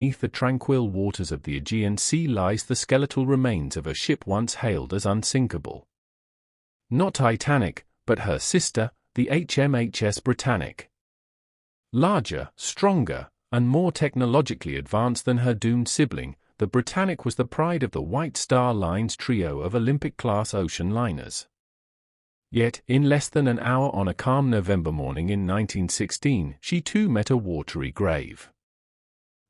Beneath the tranquil waters of the Aegean Sea lies the skeletal remains of a ship once hailed as unsinkable. Not Titanic, but her sister, the HMHS Britannic. Larger, stronger, and more technologically advanced than her doomed sibling, the Britannic was the pride of the White Star Line's trio of Olympic-class ocean liners. Yet, in less than an hour on a calm November morning in 1916, she too met a watery grave.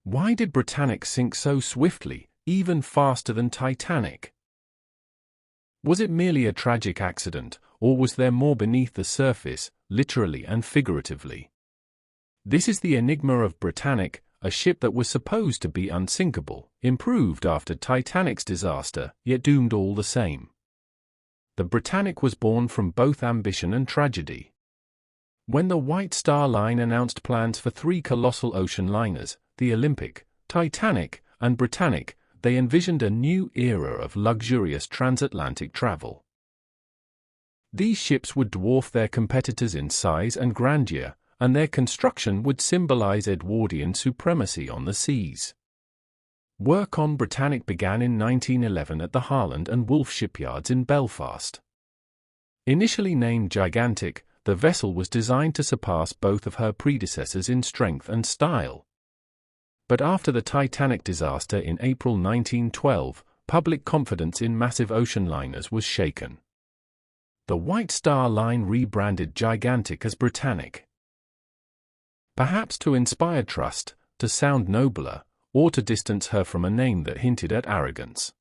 Why did Britannic sink so swiftly, even faster than Titanic? Was it merely a tragic accident, or was there more beneath the surface, literally and figuratively? This is the enigma of Britannic, a ship that was supposed to be unsinkable, improved after Titanic's disaster, yet doomed all the same. The Britannic was born from both ambition and tragedy. When the White Star Line announced plans for 3 colossal ocean liners, the Olympic, Titanic, and Britannic, they envisioned a new era of luxurious transatlantic travel. These ships would dwarf their competitors in size and grandeur, and their construction would symbolize Edwardian supremacy on the seas. Work on Britannic began in 1911 at the Harland and Wolff shipyards in Belfast. Initially named Gigantic, the vessel was designed to surpass both of her predecessors in strength and style. But after the Titanic disaster in April 1912, public confidence in massive ocean liners was shaken. The White Star Line rebranded Gigantic as Britannic. Perhaps to inspire trust, to sound nobler, or to distance her from a name that hinted at arrogance.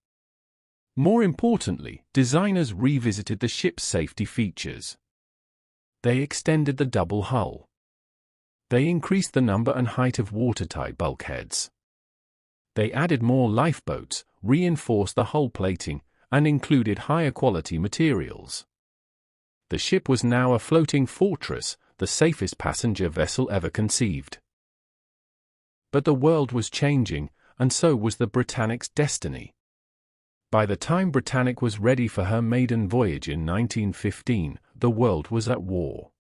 More importantly, designers revisited the ship's safety features. They extended the double hull. They increased the number and height of watertight bulkheads. They added more lifeboats, reinforced the hull plating, and included higher quality materials. The ship was now a floating fortress, the safest passenger vessel ever conceived. But the world was changing, and so was the Britannic's destiny. By the time Britannic was ready for her maiden voyage in 1915, the world was at war.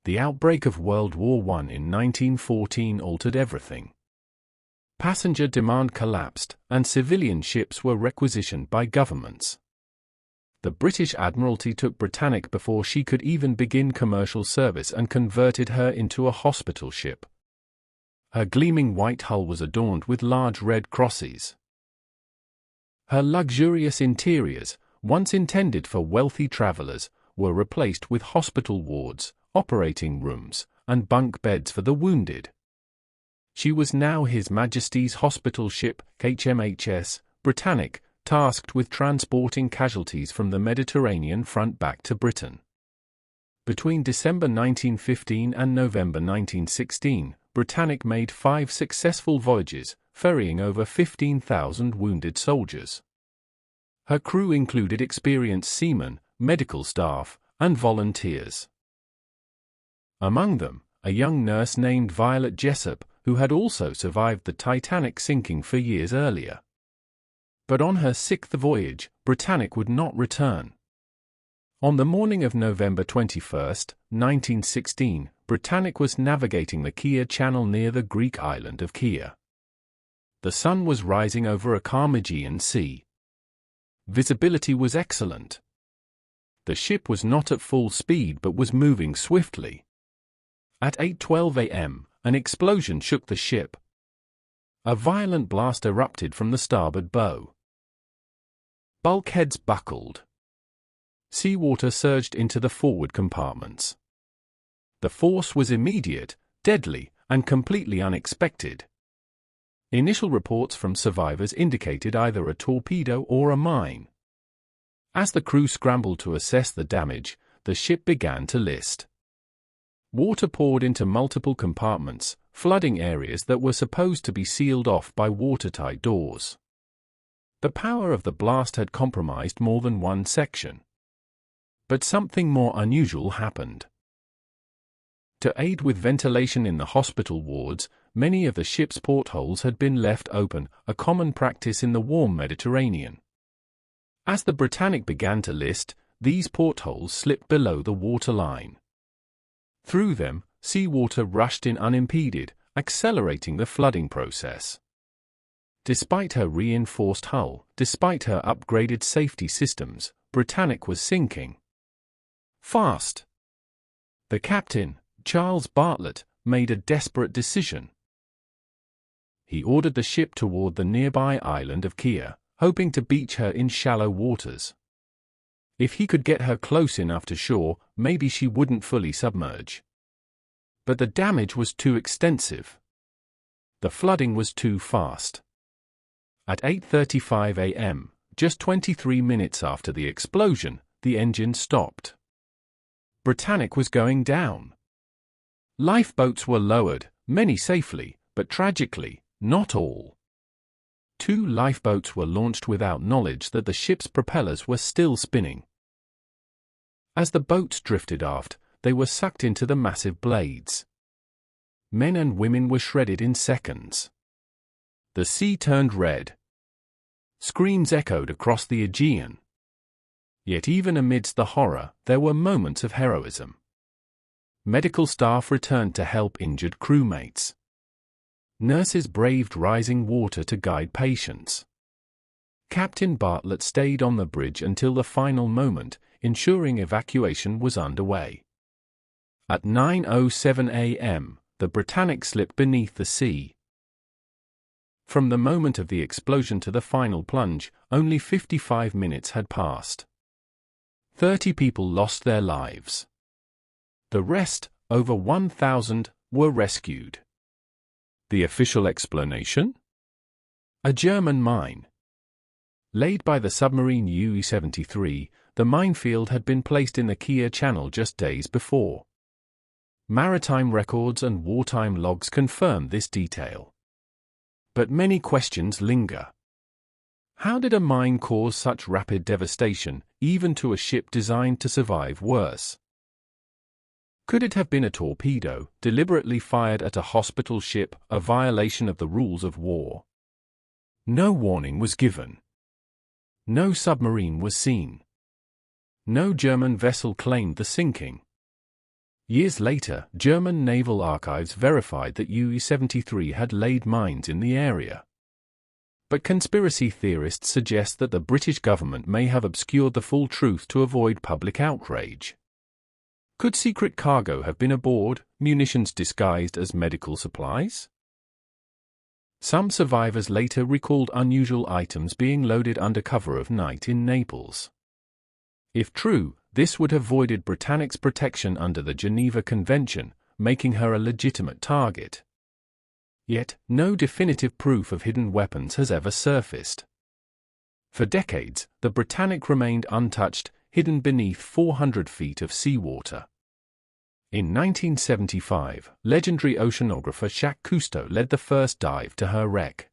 The outbreak of World War I in 1914 altered everything. Passenger demand collapsed, and civilian ships were requisitioned by governments. The British Admiralty took Britannic before she could even begin commercial service and converted her into a hospital ship. Her gleaming white hull was adorned with large red crosses. Her luxurious interiors, once intended for wealthy travelers, were replaced with hospital wards, operating rooms, and bunk beds for the wounded. She was now His Majesty's hospital ship, HMHS Britannic, tasked with transporting casualties from the Mediterranean front back to Britain. Between December 1915 and November 1916, Britannic made 5 successful voyages, ferrying over 15,000 wounded soldiers. Her crew included experienced seamen, medical staff, and volunteers. Among them, a young nurse named Violet Jessop, who had also survived the Titanic sinking 4 years earlier. But on her 6th voyage, Britannic would not return. On the morning of November 21, 1916, Britannic was navigating the Kea Channel near the Greek island of Kea. The sun was rising over a calm Aegean Sea. Visibility was excellent. The ship was not at full speed but was moving swiftly. At 8:12 a.m., an explosion shook the ship. A violent blast erupted from the starboard bow. Bulkheads buckled. Seawater surged into the forward compartments. The force was immediate, deadly, and completely unexpected. Initial reports from survivors indicated either a torpedo or a mine. As the crew scrambled to assess the damage, the ship began to list. Water poured into multiple compartments, flooding areas that were supposed to be sealed off by watertight doors. The power of the blast had compromised more than one section. But something more unusual happened. To aid with ventilation in the hospital wards, many of the ship's portholes had been left open, a common practice in the warm Mediterranean. As the Britannic began to list, these portholes slipped below the waterline. Through them, seawater rushed in unimpeded, accelerating the flooding process. Despite her reinforced hull, despite her upgraded safety systems, Britannic was sinking fast. The captain, Charles Bartlett, made a desperate decision. He ordered the ship toward the nearby island of Kea, hoping to beach her in shallow waters. If he could get her close enough to shore, maybe she wouldn't fully submerge. But the damage was too extensive. The flooding was too fast. At 8:35 a.m., just 23 minutes after the explosion, the engine stopped. Britannic was going down. Lifeboats were lowered, many safely, but tragically, not all. 2 lifeboats were launched without knowledge that the ship's propellers were still spinning. As the boats drifted aft, they were sucked into the massive blades. Men and women were shredded in seconds. The sea turned red. Screams echoed across the Aegean. Yet even amidst the horror, there were moments of heroism. Medical staff returned to help injured crewmates. Nurses braved rising water to guide patients. Captain Bartlett stayed on the bridge until the final moment, ensuring evacuation was underway. At 9:07 a.m., the Britannic slipped beneath the sea. From the moment of the explosion to the final plunge, only 55 minutes had passed. 30 people lost their lives. The rest, over 1,000, were rescued. The official explanation? A German mine. Laid by the submarine UE-73, the minefield had been placed in the Kea Channel just days before. Maritime records and wartime logs confirm this detail. But many questions linger. How did a mine cause such rapid devastation, even to a ship designed to survive worse? Could it have been a torpedo, deliberately fired at a hospital ship, a violation of the rules of war? No warning was given. No submarine was seen. No German vessel claimed the sinking. Years later, German naval archives verified that UE-73 had laid mines in the area. But conspiracy theorists suggest that the British government may have obscured the full truth to avoid public outrage. Could secret cargo have been aboard, munitions disguised as medical supplies? Some survivors later recalled unusual items being loaded under cover of night in Naples. If true, this would have voided Britannic's protection under the Geneva Convention, making her a legitimate target. Yet, no definitive proof of hidden weapons has ever surfaced. For decades, the Britannic remained untouched, hidden beneath 400 feet of seawater. In 1975, legendary oceanographer Jacques Cousteau led the first dive to her wreck.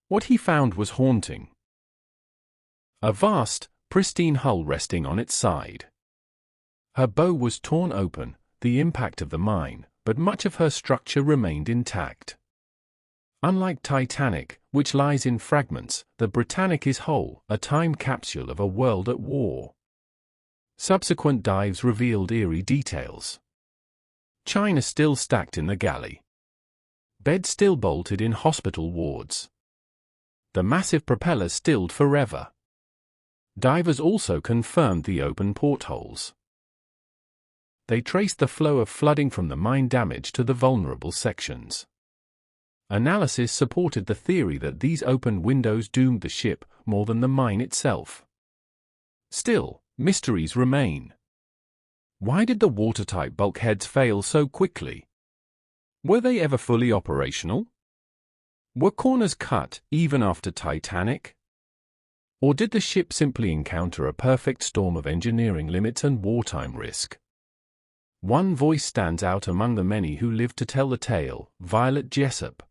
What he found was haunting. A vast, pristine hull resting on its side. Her bow was torn open, the impact of the mine, but much of her structure remained intact. Unlike Titanic, which lies in fragments, the Britannic is whole, a time capsule of a world at war. Subsequent dives revealed eerie details. China still stacked in the galley. Beds still bolted in hospital wards. The massive propeller stilled forever. Divers also confirmed the open portholes. They traced the flow of flooding from the mine damage to the vulnerable sections. Analysis supported the theory that these open windows doomed the ship more than the mine itself. Still, mysteries remain. Why did the watertight bulkheads fail so quickly? Were they ever fully operational? Were corners cut even after Titanic? Or did the ship simply encounter a perfect storm of engineering limits and wartime risk? One voice stands out among the many who lived to tell the tale: Violet Jessop.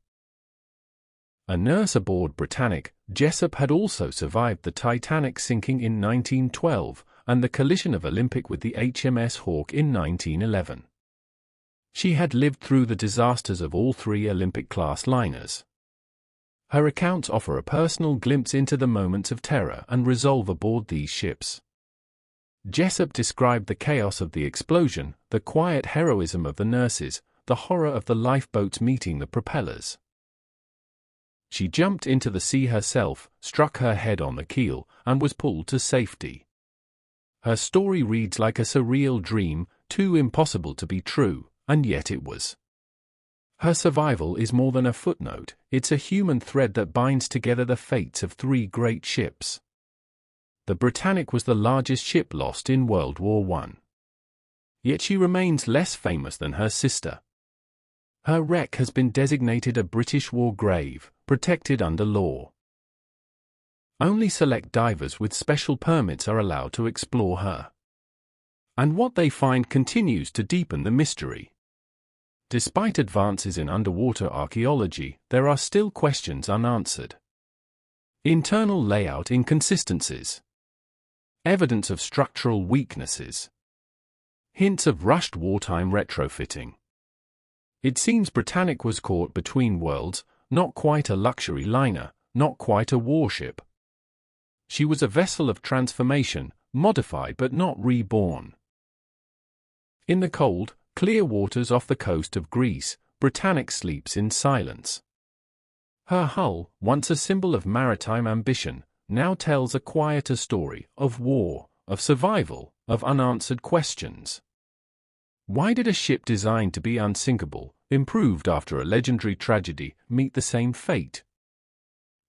A nurse aboard Britannic, Jessop had also survived the Titanic sinking in 1912 and the collision of Olympic with the HMS Hawke in 1911. She had lived through the disasters of all 3 Olympic-class liners. Her accounts offer a personal glimpse into the moments of terror and resolve aboard these ships. Jessop described the chaos of the explosion, the quiet heroism of the nurses, the horror of the lifeboats meeting the propellers. She jumped into the sea herself, struck her head on the keel, and was pulled to safety. Her story reads like a surreal dream, too impossible to be true, and yet it was. Her survival is more than a footnote, it's a human thread that binds together the fates of 3 great ships. The Britannic was the largest ship lost in World War I. Yet she remains less famous than her sister. Her wreck has been designated a British war grave, protected under law. Only select divers with special permits are allowed to explore her. And what they find continues to deepen the mystery. Despite advances in underwater archaeology, there are still questions unanswered. Internal layout inconsistencies. Evidence of structural weaknesses. Hints of rushed wartime retrofitting. It seems Britannic was caught between worlds, not quite a luxury liner, not quite a warship. She was a vessel of transformation, modified but not reborn. In the cold, clear waters off the coast of Greece, Britannic sleeps in silence. Her hull, once a symbol of maritime ambition, now tells a quieter story of war, of survival, of unanswered questions. Why did a ship designed to be unsinkable, improved after a legendary tragedy, meet the same fate?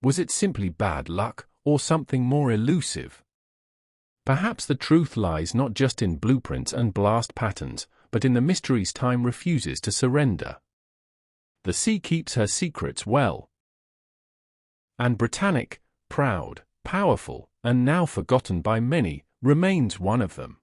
Was it simply bad luck, or something more elusive? Perhaps the truth lies not just in blueprints and blast patterns, but in the mysteries time refuses to surrender. The sea keeps her secrets well. And Britannic, proud, powerful, and now forgotten by many, remains one of them.